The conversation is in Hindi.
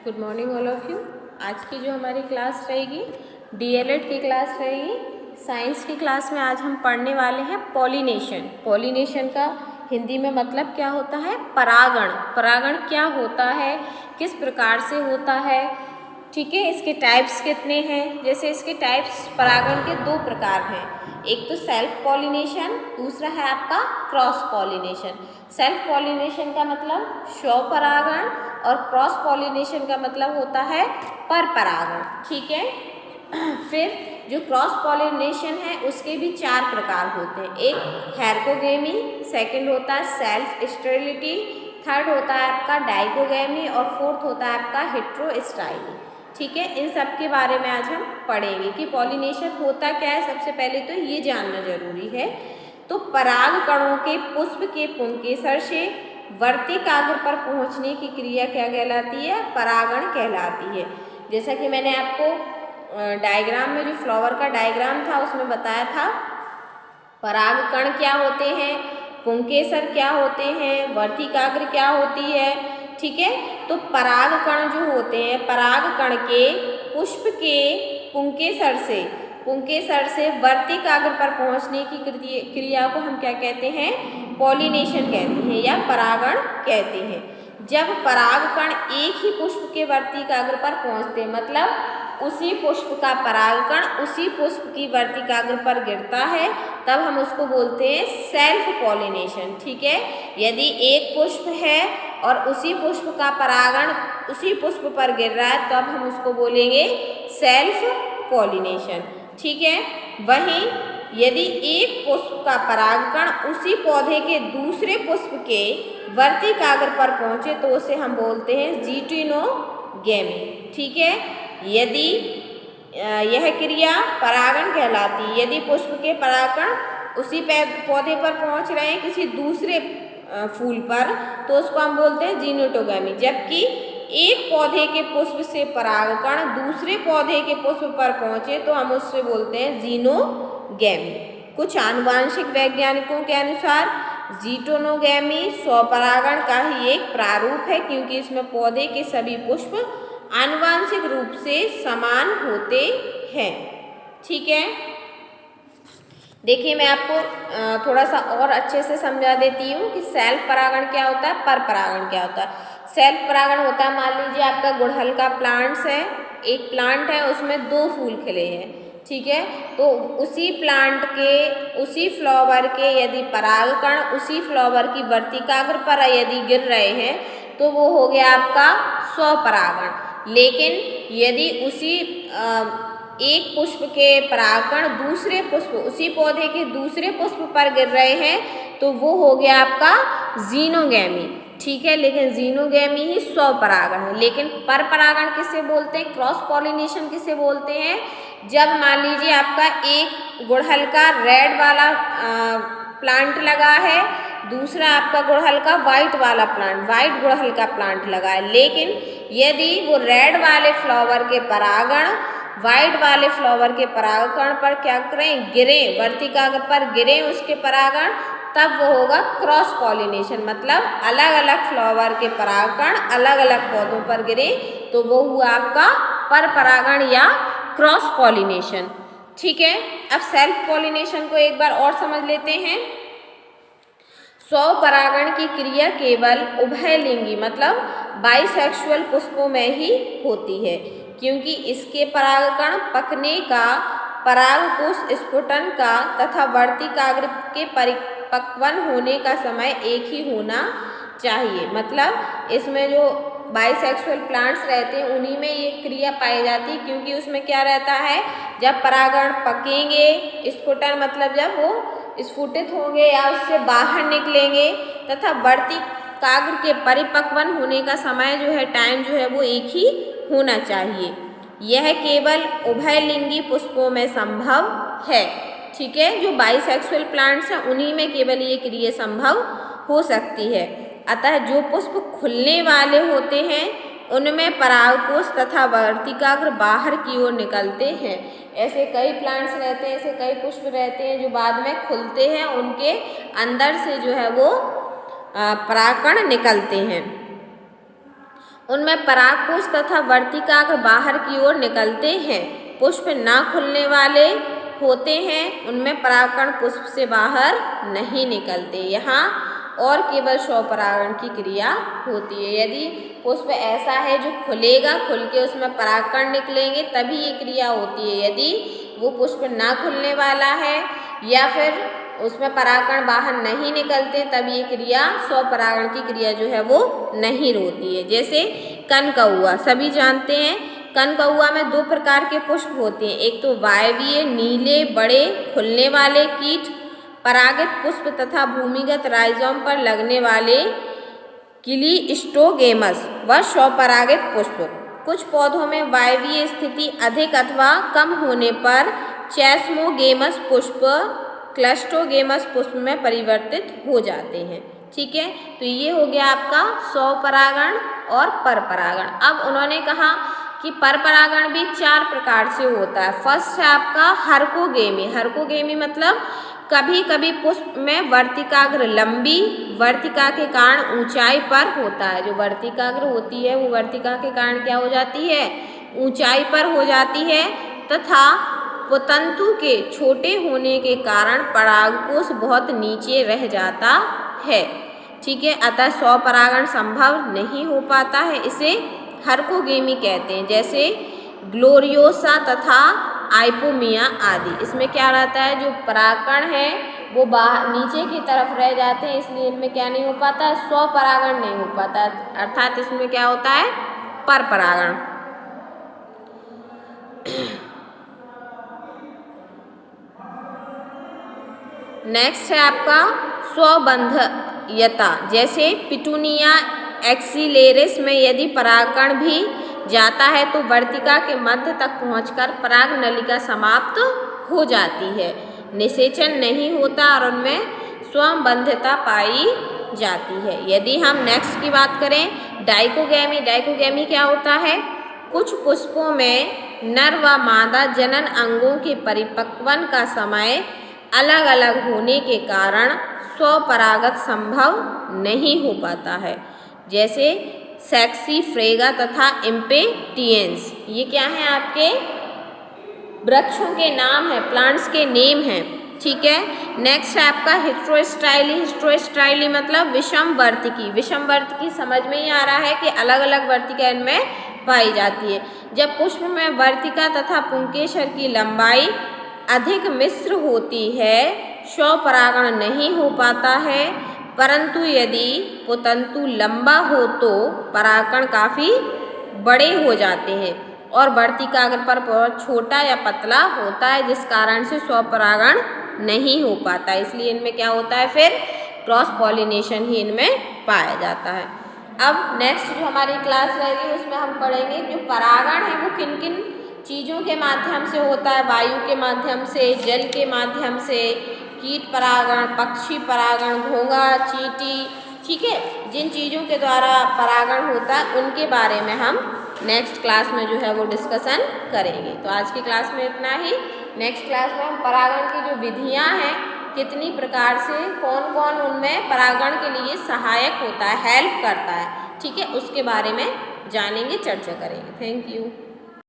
Good morning all of you. आज की जो हमारी क्लास रहेगी डीएलएड की क्लास रहेगी। साइंस की क्लास में आज हम पढ़ने वाले हैं पॉलिनेशन। पॉलिनेशन का हिंदी में मतलब क्या होता है? परागण। परागण क्या होता है, किस प्रकार से होता है, ठीक है। इसके टाइप्स कितने हैं? जैसे इसके टाइप्स परागण के दो प्रकार हैं, एक तो सेल्फ पॉलिनेशन, दूसरा है आपका क्रॉस पॉलिनेशन। सेल्फ पॉलिनेशन का मतलब स्वपरागण और क्रॉस पॉलिनेशन का मतलब होता है पर परागण, ठीक है। फिर जो क्रॉस पॉलिनेशन है उसके भी चार प्रकार होते हैं, एक हेरकोगेमी, सेकंड होता है सेल्फ स्टेरिलिटी, थर्ड होता है आपका डाइकोगेमी और फोर्थ होता है आपका हेटेरोस्टाइली, ठीक है। इन सब के बारे में आज हम पढ़ेंगे कि पॉलिनेशन होता क्या है। सबसे पहले तो ये जानना जरूरी है। तो पराग कणों के पुष्प के पुंकेसर से वर्तिकाग्र पर पहुंचने की क्रिया क्या कहलाती है? परागण कहलाती है। जैसा कि मैंने आपको डायग्राम में, जो फ्लावर का डायग्राम था उसमें बताया था, पराग कण क्या होते हैं, पुंकेसर क्या होते हैं, वर्तिकाग्र क्या होती है, ठीक है। तो पराग कण जो होते हैं, पराग कण के पुष्प के पुंकेसर से वर्तिकाग्र पर पहुंचने की क्रिया को हम क्या कहते हैं? पॉलिनेशन कहते हैं या परागण कहते हैं। जब पराग कण एक ही पुष्प के वर्तिकाग्र पर पहुंचते हैं, मतलब उसी पुष्प का परागकण उसी पुष्प की वर्तिकाग्र पर गिरता है, तब हम उसको बोलते हैं सेल्फ पॉलिनेशन, ठीक है। यदि एक पुष्प है और उसी पुष्प का परागण उसी पुष्प पर गिर रहा है, तब हम उसको बोलेंगे सेल्फ पॉलिनेशन, ठीक है। वहीं यदि एक पुष्प का परागकण उसी पौधे के दूसरे पुष्प के वर्तिकाग्र पर पहुंचे तो उसे हम बोलते हैं जीटिनोगेमी, ठीक है। यदि यह क्रिया परागण कहलाती है, यदि पुष्प के परागकण उसी पौधे पर पहुंच रहे हैं किसी दूसरे फूल पर, तो उसको हम बोलते हैं जीनोटोगेमी। जबकि एक पौधे के पुष्प से परागकण दूसरे पौधे के पुष्प पर पहुंचे तो हम उससे बोलते हैं जीनोगेमी। कुछ आनुवांशिक वैज्ञानिकों के अनुसार जीटोनोगेमी स्वपरागण का ही एक प्रारूप है, क्योंकि इसमें पौधे के सभी पुष्प आनुवांशिक रूप से समान होते हैं, ठीक है। देखिए, मैं आपको थोड़ा सा और अच्छे से समझा देती हूँ कि सेल्फ परागण क्या होता है, पर परागण क्या होता है। सेल्फ परागण होता है, मान लीजिए आपका गुड़हल का प्लांट्स है, एक प्लांट है, उसमें दो फूल खिले हैं, ठीक है। तो उसी प्लांट के उसी फ्लावर के यदि परागकण उसी फ्लावर की वर्तिकाग्र पर यदि गिर रहे हैं तो वो हो गया आपका स्वपरागण। लेकिन यदि उसी एक पुष्प के परागकण दूसरे पुष्प उसी पौधे के दूसरे पुष्प पर गिर रहे हैं तो वो हो गया आपका जीनोगेमी, ठीक है। लेकिन जीनोगेमी ही स्वपरागण है। लेकिन पर परागण किसे बोलते हैं, क्रॉस पॉलिनेशन किसे बोलते हैं? जब मान लीजिए आपका एक गुड़हल का रेड वाला प्लांट लगा है, दूसरा आपका गुड़हल का वाइट वाला प्लांट, वाइट गुड़हल का प्लांट लगा है, लेकिन यदि वो रेड वाले फ्लावर के परागण वाइट वाले फ्लावर के परागकण पर क्या करें, गिरें, वर्तिकाग्र पर गिरें उसके परागण, तब वो होगा क्रॉस पॉलिनेशन। मतलब अलग अलग फ्लावर के परागकण अलग अलग पौधों पर गिरे तो वो हुआ आपका पर परागण या क्रॉस पॉलिनेशन, ठीक है। अब सेल्फ पॉलिनेशन को एक बार और समझ लेते हैं। स्वपरागण की क्रिया केवल उभयलिंगी मतलब बाइसेक्सुअल पुष्पों में ही होती है, क्योंकि इसके परागकण पकने का, परागकोश स्फुटन का तथा वर्तिकाग्र के परिपक्वन होने का समय एक ही होना चाहिए। मतलब इसमें जो बाइसेक्सुअल प्लांट्स रहते हैं उन्हीं में ये क्रिया पाई जाती है, क्योंकि उसमें क्या रहता है, जब परागण पकेंगे, स्फुटन मतलब जब वो स्फुटित होंगे या उससे बाहर निकलेंगे, तथा वर्तिकाग्र के परिपक्वन होने का समय जो है, टाइम जो है वो एक ही होना चाहिए। यह केवल उभयलिंगी पुष्पों में संभव है, ठीक है। जो बाइसेक्सुअल प्लांट्स हैं उन्हीं में केवल ये क्रिया संभव हो सकती है। अतः जो पुष्प खुलने वाले होते हैं उनमें परागकोश तथा वर्तिकाग्र बाहर की ओर निकलते हैं। ऐसे कई प्लांट्स रहते हैं, ऐसे कई पुष्प रहते हैं जो बाद में खुलते हैं, उनके अंदर से जो है वो परागकण निकलते हैं। उनमें परागकोश तथा वर्तिकाग्र बाहर की ओर निकलते हैं। पुष्प ना खुलने वाले होते हैं, उनमें परागकण पुष्प से बाहर नहीं निकलते। यहाँ और केवल स्वपरागण की क्रिया होती है। यदि पुष्प ऐसा है जो खुलेगा, खुल के उसमें परागकण निकलेंगे तभी ये क्रिया होती है। यदि वो पुष्प ना खुलने वाला है या फिर उसमें परागकण बाहर नहीं निकलते तब ये क्रिया स्वपरागण की क्रिया जो है वो नहीं होती है। जैसे कनकौआ, सभी जानते हैं कनकौआ में 2 प्रकार के पुष्प होते हैं। एक तो वायवीय नीले बड़े खुलने वाले कीट परागित पुष्प तथा भूमिगत राइजोम पर लगने वाले क्लीस्टोगेमस व स्वपरागित पुष्प। कुछ पौधों में वायवीय स्थिति अधिक अथवा कम होने पर चेस्मोगेमस पुष्प क्लस्टोगेमस पुष्प में परिवर्तित हो जाते हैं। ठीक है, तो ये हो गया आपका स्वपरागण और परपरागण। अब उन्होंने कहा कि परपरागण भी 4 प्रकार से होता है। फर्स्ट है आपका हरकोगेमी। हरकोगेमी मतलब कभी कभी पुष्प में वर्तिकाग्र लंबी वर्तिका के कारण ऊंचाई पर होता है। जो वर्तिकाग्र होती है वो वर्तिका के कारण क्या हो जाती है, ऊंचाई पर हो जाती है, तथा पुतंतु के छोटे होने के कारण परागकोश बहुत नीचे रह जाता है। ठीक है, अतः स्वपरागण संभव नहीं हो पाता है, इसे हरकोगेमी कहते हैं। जैसे ग्लोरियोसा तथा आइपोमिया आदि। इसमें क्या रहता है, जो परागकण है वो बाहर नीचे की तरफ रह जाते हैं, इसलिए इनमें क्या नहीं हो पाता, स्वपरागण नहीं हो पाता, अर्थात इसमें क्या होता है, परपरागण। नेक्स्ट है आपका स्वबंधयता। जैसे पिटूनिया एक्सिलेरिस में यदि परागकण भी जाता है तो वर्तिका के मध्य तक पहुंचकर पराग नलिका समाप्त हो जाती है, निषेचन नहीं होता और उनमें स्वबंधता पाई जाती है। यदि हम नेक्स्ट की बात करें डाइकोगेमी। डाइकोगेमी क्या होता है, कुछ पुष्पों में नर व मादा जनन अंगों के परिपक्वन का समय अलग अलग होने के कारण स्वपरागत संभव नहीं हो पाता है। जैसे सैक्सीफ्रेगा तथा इम्पेटियंस, ये क्या है, आपके वृक्षों के नाम है, प्लांट्स के नेम हैं। ठीक है, नेक्स्ट है आपका हिस्ट्रोस्टाइली। हिस्ट्रोस्टाइली मतलब विषम वर्तिकी। विषम वर्तिकी समझ में ही आ रहा है कि अलग अलग वर्तिका इनमें पाई जाती है। जब पुष्प में वर्तिका तथा पुंकेसर की लंबाई अधिक मिश्र होती है, स्वपरागण नहीं हो पाता है, परंतु यदि पुतंतु लंबा हो तो परागकण काफ़ी बड़े हो जाते हैं और वर्तिकाग्र पर बहुत छोटा या पतला होता है, जिस कारण से स्वपरागण नहीं हो पाता। इसलिए इनमें क्या होता है, फिर क्रॉस पॉलिनेशन ही इनमें पाया जाता है। अब नेक्स्ट जो हमारी क्लास रहेगी उसमें हम पढ़ेंगे जो परागण है वो किन किन चीज़ों के माध्यम से होता है, वायु के माध्यम से, जल के माध्यम से, कीट परागण, पक्षी परागण, घोंघा, चींटी। ठीक है, जिन चीज़ों के द्वारा परागण होता है उनके बारे में हम नेक्स्ट क्लास में जो है वो डिस्कशन करेंगे। तो आज की क्लास में इतना ही। नेक्स्ट क्लास में हम परागण की जो विधियाँ हैं, कितनी प्रकार से कौन कौन उनमें परागण के लिए सहायक होता है, हेल्प करता है, ठीक है, उसके बारे में जानेंगे, चर्चा करेंगे। Thank you.